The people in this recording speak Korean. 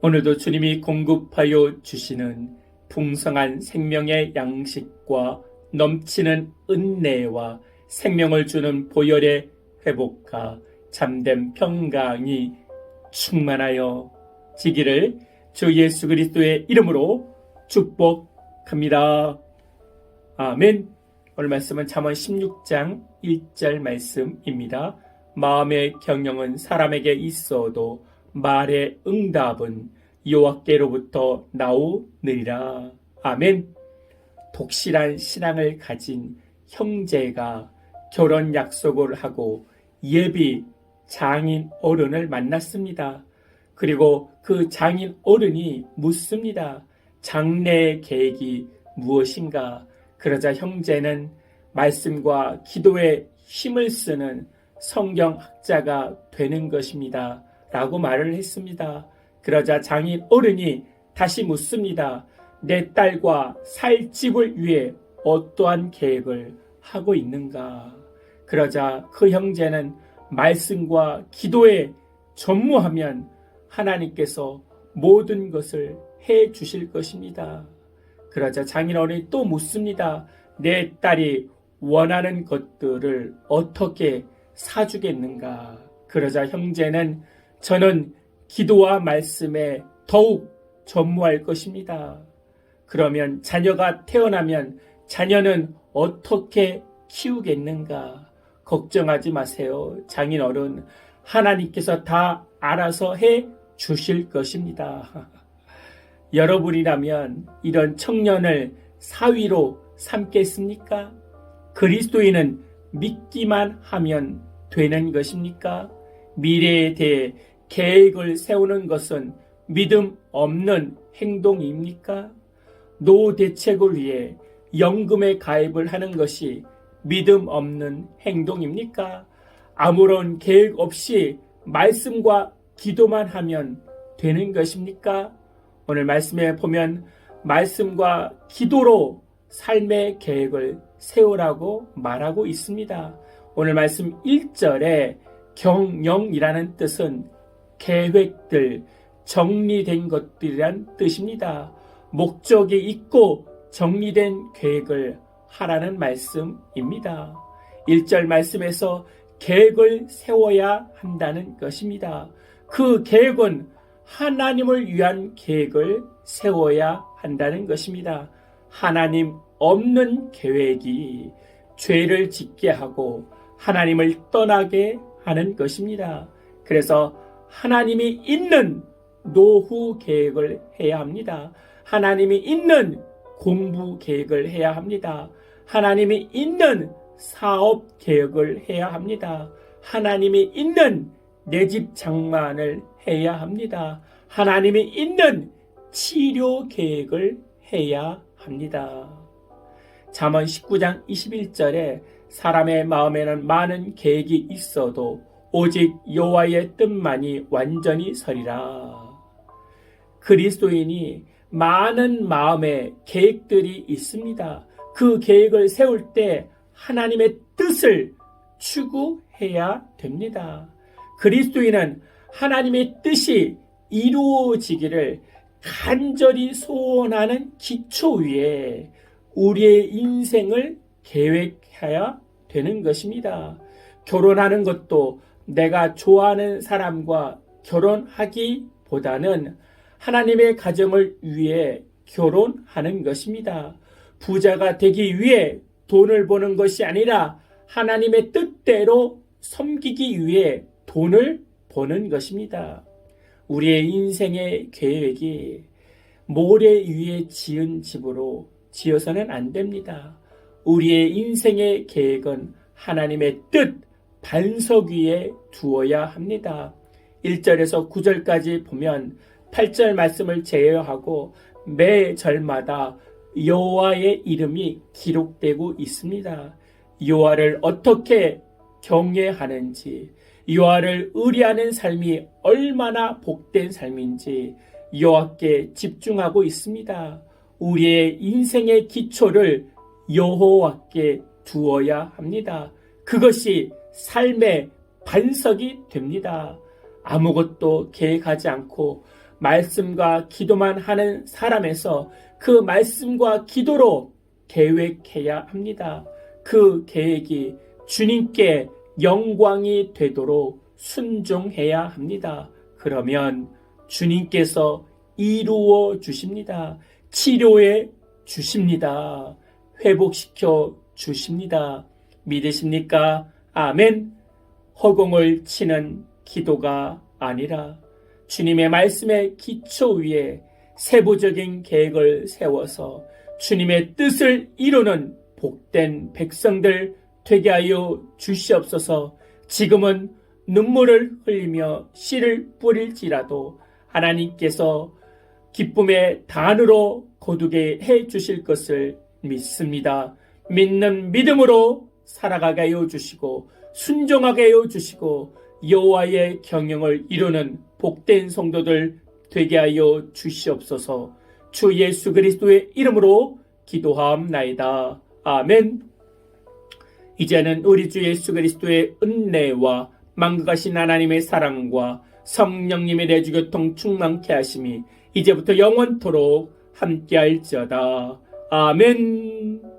오늘도 주님이 공급하여 주시는 풍성한 생명의 양식과 넘치는 은혜와 생명을 주는 보혈의 회복과 참된 평강이 충만하여 지기를 주 예수 그리스도의 이름으로 축복합니다. 아멘. 오늘 말씀은 잠언 16장 1절 말씀입니다. 마음의 경영은 사람에게 있어도 말의 응답은 여호와께로부터 나오느니라. 아멘. 독실한 신앙을 가진 형제가 결혼 약속을 하고 예비 장인 어른을 만났습니다. 그리고 그 장인 어른이 묻습니다. 장래 계획이 무엇인가? 그러자 형제는 말씀과 기도에 힘을 쓰는 성경학자가 되는 것입니다. 라고 말을 했습니다. 그러자 장인 어른이 다시 묻습니다. 내 딸과 살 집을 위해 어떠한 계획을 하고 있는가? 그러자 그 형제는 말씀과 기도에 전무하면 하나님께서 모든 것을 해 주실 것입니다. 그러자 장인 어른이 또 묻습니다. 내 딸이 원하는 것들을 어떻게 사주겠는가? 그러자 형제는 저는 기도와 말씀에 더욱 전무할 것입니다. 그러면 자녀가 태어나면 자녀는 어떻게 키우겠는가? 걱정하지 마세요. 장인 어른, 하나님께서 다 알아서 해 주실 것입니다. 여러분이라면 이런 청년을 사위로 삼겠습니까? 그리스도인은 믿기만 하면 되는 것입니까? 미래에 대해 계획을 세우는 것은 믿음 없는 행동입니까? 노후 대책을 위해 연금에 가입을 하는 것이 믿음 없는 행동입니까? 아무런 계획 없이 말씀과 기도만 하면 되는 것입니까? 오늘 말씀에 보면 말씀과 기도로 삶의 계획을 세우라고 말하고 있습니다. 오늘 말씀 1절에 경영이라는 뜻은 계획들, 정리된 것들이란 뜻입니다. 목적이 있고 정리된 계획을 하라는 말씀입니다. 1절 말씀에서 계획을 세워야 한다는 것입니다. 그 계획은 하나님을 위한 계획을 세워야 한다는 것입니다. 하나님 없는 계획이 죄를 짓게 하고 하나님을 떠나게 하는 것입니다. 그래서 하나님이 있는 노후 계획을 해야 합니다. 하나님이 있는 공부 계획을 해야 합니다. 하나님이 있는 사업 계획을 해야 합니다. 하나님이 있는 내 집 장만을 해야 합니다. 하나님이 있는 치료 계획을 해야 합니다. 잠언 19장 21절에 사람의 마음에는 많은 계획이 있어도 오직 여호와의 뜻만이 완전히 서리라. 그리스도인이 많은 마음의 계획들이 있습니다. 그 계획을 세울 때 하나님의 뜻을 추구해야 됩니다. 그리스도인은 하나님의 뜻이 이루어지기를 간절히 소원하는 기초 위에 우리의 인생을 계획해야 되는 것입니다. 결혼하는 것도 내가 좋아하는 사람과 결혼하기보다는 하나님의 가정을 위해 결혼하는 것입니다. 부자가 되기 위해 돈을 버는 것이 아니라 하나님의 뜻대로 섬기기 위해 돈을 버는 것입니다. 우리의 인생의 계획이 모래 위에 지은 집으로 지어서는 안 됩니다. 우리의 인생의 계획은 하나님의 뜻, 반석 위에 두어야 합니다. 1절에서 9절까지 보면 8절 말씀을 제외하고 매 절마다 여호와의 이름이 기록되고 있습니다. 여호와를 어떻게 경외하는지, 여호와를 의뢰하는 삶이 얼마나 복된 삶인지 여호와께 집중하고 있습니다. 우리의 인생의 기초를 여호와께 두어야 합니다. 그것이 삶의 반석이 됩니다. 아무것도 계획하지 않고 말씀과 기도만 하는 사람에서 그 말씀과 기도로 계획해야 합니다. 그 계획이 주님께 영광이 되도록 순종해야 합니다. 그러면 주님께서 이루어 주십니다. 치료해 주십니다. 회복시켜 주십니다. 믿으십니까? 아멘. 허공을 치는 기도가 아니라 주님의 말씀의 기초 위에 세부적인 계획을 세워서 주님의 뜻을 이루는 복된 백성들 되게 하여 주시옵소서. 지금은 눈물을 흘리며 씨를 뿌릴지라도 하나님께서 기쁨의 단으로 거두게 해 주실 것을 믿습니다. 믿는 믿음으로 살아가게 하여 주시고 순종하게 하여 주시고 여호와의 경영을 이루는 복된 성도들 되게 하여 주시옵소서. 주 예수 그리스도의 이름으로 기도하옵나이다. 아멘. 이제는 우리 주 예수 그리스도의 은혜와 만국하신 하나님의 사랑과 성령님의 내주교통 충만케 하심이 이제부터 영원토록 함께할지어다. 아멘.